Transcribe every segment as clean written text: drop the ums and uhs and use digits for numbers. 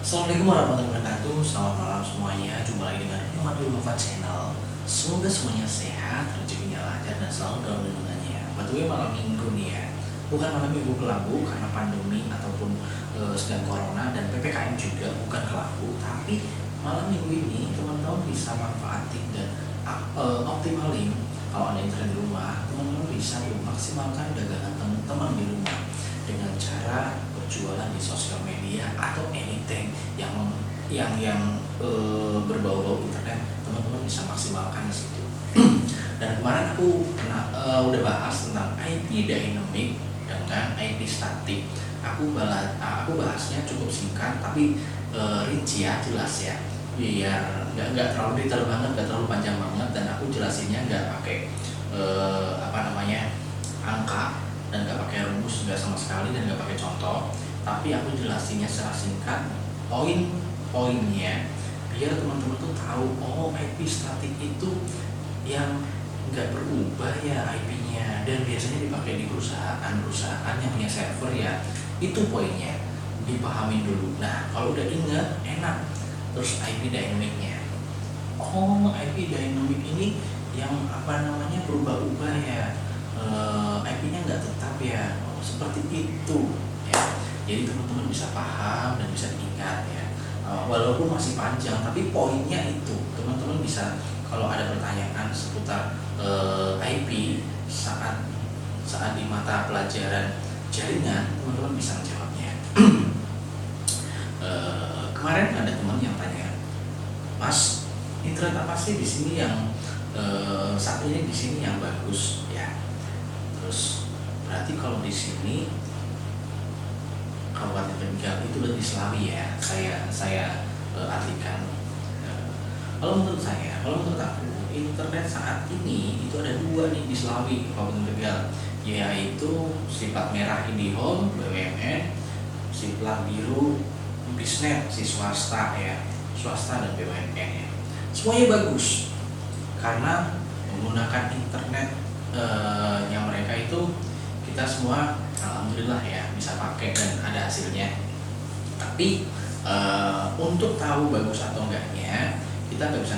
Assalamualaikum warahmatullahi wabarakatuh. Selamat malam semuanya. Jumpa lagi dengan Muhammad Muhammad Channel. Semoga semuanya sehat, rezekinya lancar dan selalu dalam lindungannya. Betul malam minggu nih ya. Bukan malam minggu kelabu karena pandemi ataupun sedang corona dan PPKM juga bukan kelabu, tapi malam minggu ini teman-teman bisa manfaatin dan optimalin. Kalau ada internet di rumah, teman-teman bisa maksimalkan dagangan teman-teman di rumah dengan cara berjualan di sosial media atau anything yang berbau-bau internet. Teman-teman bisa maksimalkan di situ. Dan kemarin aku udah bahas tentang IP dynamic dengan IP static. Aku bahasnya cukup singkat tapi rinci ya, jelas ya, biar nggak terlalu detail banget, nggak terlalu panjang banget, dan aku jelasinnya nggak pakai angka dan nggak pakai rumus, nggak sama sekali, dan nggak pakai contoh, tapi aku jelasinnya secara singkat, poin-poinnya, biar teman-teman tuh tahu, oh IP static itu yang nggak berubah ya IP-nya, dan biasanya dipakai di perusahaan yang punya server ya. Itu poinnya, dipahamin dulu. Nah kalau udah ingat, enak. Terus IP dynamic-nya, oh IP dynamic ini yang berubah-ubah ya, IP-nya nggak tetap ya. Oh, seperti itu ya. Jadi teman-teman bisa paham dan bisa diingat ya. Walaupun masih panjang, tapi poinnya itu teman-teman bisa, kalau ada pertanyaan seputar IP saat di mata pelajaran jaringan, teman-teman bisa menjawabnya. Kemarin ada teman yang tanya, Mas, internet apa sih di sini yang satunya di sini yang bagus ya? Terus berarti kalau di sini Kabupaten Tegal itu berarti Slawi ya. Saya artikan. Kalau menurut aku, internet saat ini itu ada dua nih di Slawi, Kabupaten Tegal, yaitu siplat merah IndiHome BUMN, siplat biru Bisnet si swasta ya, swasta dan BUMN ya. Semuanya bagus karena menggunakan internet yang mereka itu, kita semua alhamdulillah ya bisa pakai dan ada hasilnya. Tapi untuk tahu bagus atau enggaknya, kita nggak bisa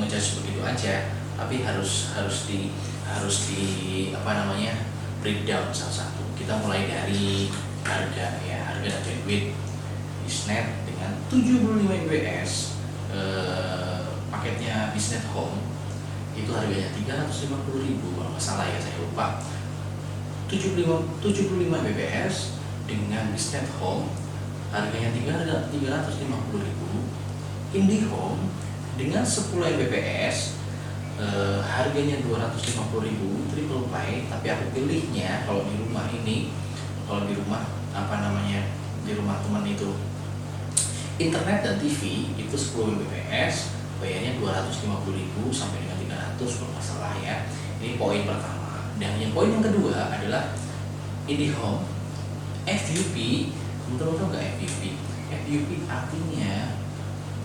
ngejudge begitu aja, tapi harus di breakdown satu-satu. Kita mulai dari harga dan bandwidth. Bisnet dengan 75 Mbps, paketnya Bisnet Home itu harganya 350.000 kalau nggak salah ya, saya lupa. 75 Mbps dengan Bisnet Home harganya 350.000. IndiHome dengan 10 Mbps harganya 250.000 triple play, tapi aku pilihnya kalau di rumah di rumah teman itu internet dan TV itu 10 Mbps, bayarnya 250.000 sampai dengan 300 kalau nggak salah ya. Ini poin pertama. Dan yang poin yang kedua adalah IndiHome FUP. Teman-teman tahu nggak FUP? FUP artinya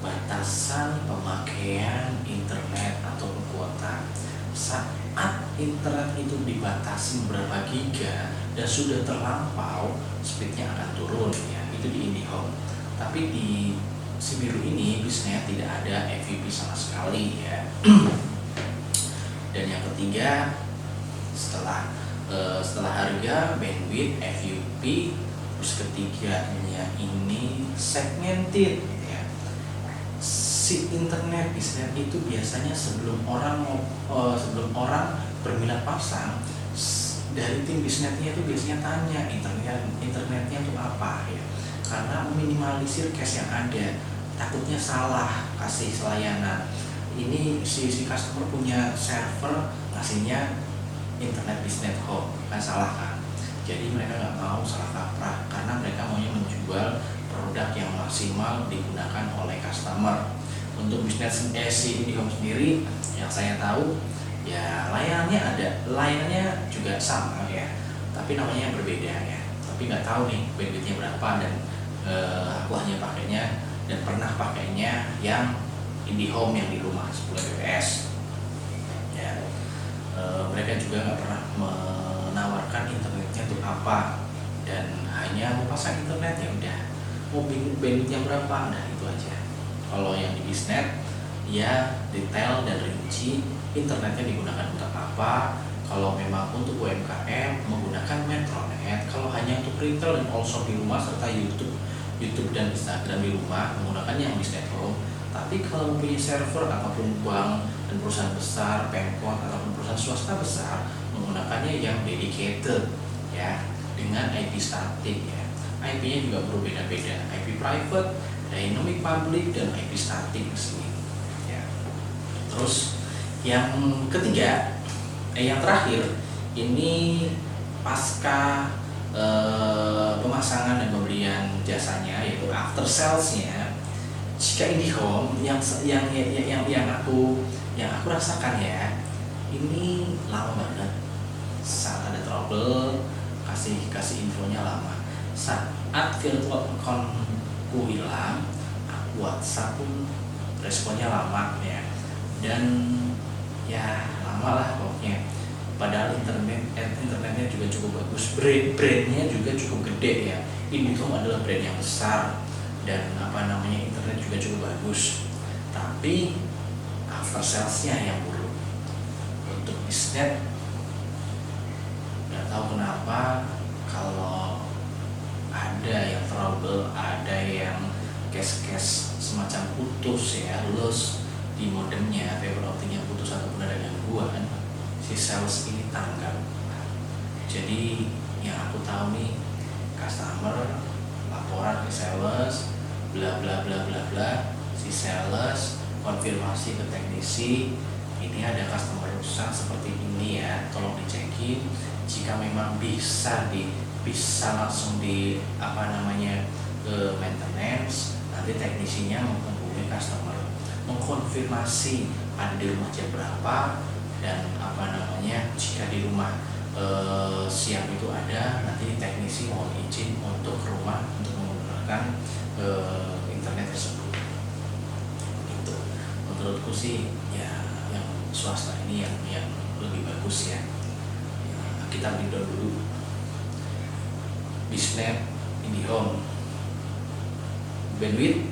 batasan pemakaian internet atau kuota. Saat internet itu dibatasi berapa giga dan sudah terlampau, speednya akan turun ya. Itu di IndiHome. Tapi di si biru ini Bisnet tidak ada FUP sama sekali ya. Dan yang ketiga, setelah harga, bandwidth, FUP, terus ketiganya ini segmented ya. Si internet Bisnet itu biasanya sebelum orang berminat pasang, dari tim Bisnetnya itu biasanya tanya internetnya itu apa ya, karena meminimalisir cache yang ada, takutnya salah kasih layanan. Ini si customer punya server, ngasihnya internet Bisnet Home, kan salah kan. Jadi mereka nggak mau salah kaprah, karena mereka maunya menjual produk yang maksimal digunakan oleh customer. Untuk Bisnet si IndiHome sendiri yang saya tahu ya, layanannya juga sama ya, tapi namanya berbeda ya. Tapi nggak tahu nih bandwidthnya berapa, dan aku hanya pakainya dan pernah pakainya yang IndiHome yang di rumah 10 Mbps ya. Mereka juga nggak pernah menawarkan internetnya untuk apa dan hanya mau pasang internet ya udah, mau bikin bandwidthnya berapa, nah itu aja. Kalau yang di Biznet ya detail dan rinci internetnya digunakan untuk apa. Kalau memang untuk UMKM menggunakan Metronet, kalau hanya untuk retail dan also di rumah serta YouTube dan Instagram di rumah menggunakan yang Biznet Home. Tapi kalau mempunyai server ataupun bank dan perusahaan besar, Pemkot ataupun perusahaan swasta besar menggunakannya yang dedicated ya, dengan IP statik ya. IP-nya juga berbeda-beda, IP private, dynamic public, dan IP statik di sini ya. Terus yang ketiga, yang terakhir ini pasca pemasangan dan pembelian jasanya yaitu after salesnya. Jika IndiHome yang aku rasakan ya, ini lama banget. Saat ada trouble kasih infonya lama. Saat virtual accountku hilang, aku WhatsApp pun responnya lama ya, dan ya lama lah pokoknya. Padahal internetnya juga cukup bagus, brandnya juga cukup gede ya. IndiHome adalah brand yang besar dan internet juga cukup bagus. Tapi after salesnya yang buruk. Untuk Biznet nggak tahu kenapa, kalau ada yang trouble, ada yang case semacam putus ya, loss di modemnya, fiber optiknya putus ataupun ada gangguan, si sales ini tanggap. Jadi yang aku tahu nih, customer laporan ke sales, bla bla bla bla bla, si sales konfirmasi ke teknisi, ini ada customer rusak seperti ini ya, tolong dicekin. Jika memang bisa langsung di maintenance, nanti teknisinya menghubungi customer, mengkonfirmasi ada di rumah jam berapa, dan jika di rumah siang itu ada, nanti teknisi mohon izin untuk ke rumah untuk menggunakan internet tersebut. Itu menurutku sih ya, yang swasta ini yang lebih bagus ya. Kita breakdown dulu. Biznet, IndiHome, bandwidth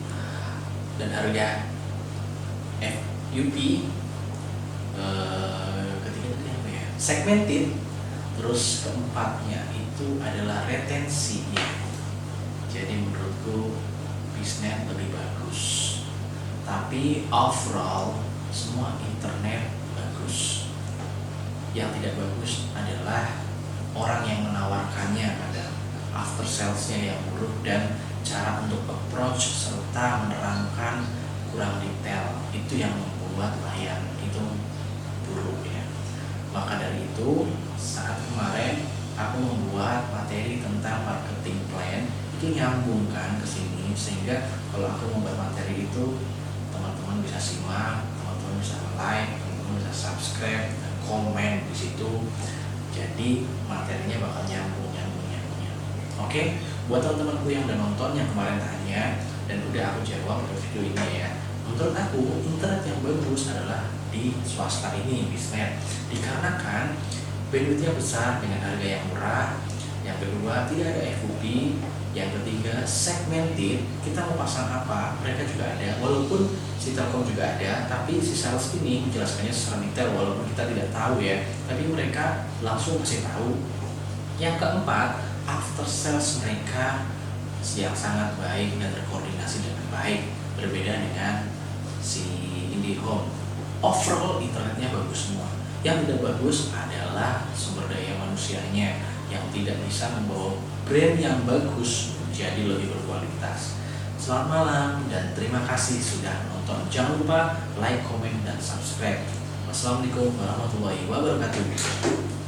dan harga FUP. Ketiga tadi apa ya? Segmented. Terus keempatnya itu adalah retensi ya. Jadi menurutku Biznet lebih bagus. Tapi overall semua internet bagus. Yang tidak bagus adalah orang yang menawarkannya, ada after salesnya yang buruk, dan cara untuk approach serta menerangkan kurang detail. Itu yang membuat layan itu buruk ya. Maka dari itu, saat kemarin aku membuat materi tentang marketing plan, itu nyambungkan ke sini, sehingga kalau aku membuat materi itu teman-teman bisa simak, teman-teman bisa like, teman-teman bisa subscribe, dan komen di situ. Jadi materinya bakal nyambung. Oke, buat teman-temanku yang udah nonton yang kemarin tanya dan udah aku jawab di video ini ya. Menurut aku internet yang bagus adalah di swasta ini, Biznet, dikarenakan bandwidthnya besar dengan harga yang murah. Yang kedua, tidak ada FUP. Yang ketiga, segmented, kita mau pasang apa mereka juga ada, walaupun si Telkom juga ada, tapi si sales ini menjelaskannya secara detail walaupun kita tidak tahu ya, tapi mereka langsung kasih tahu. Yang keempat, after sales mereka yang sangat baik dan terkoordinasi dengan baik, berbeda dengan si IndiHome. Overall internetnya bagus semua. Yang tidak bagus adalah sumber daya manusianya yang tidak bisa membawa brand yang bagus menjadi lebih berkualitas. Selamat malam dan terima kasih sudah nonton. Jangan lupa like, comment, dan subscribe. Wassalamualaikum warahmatullahi wabarakatuh.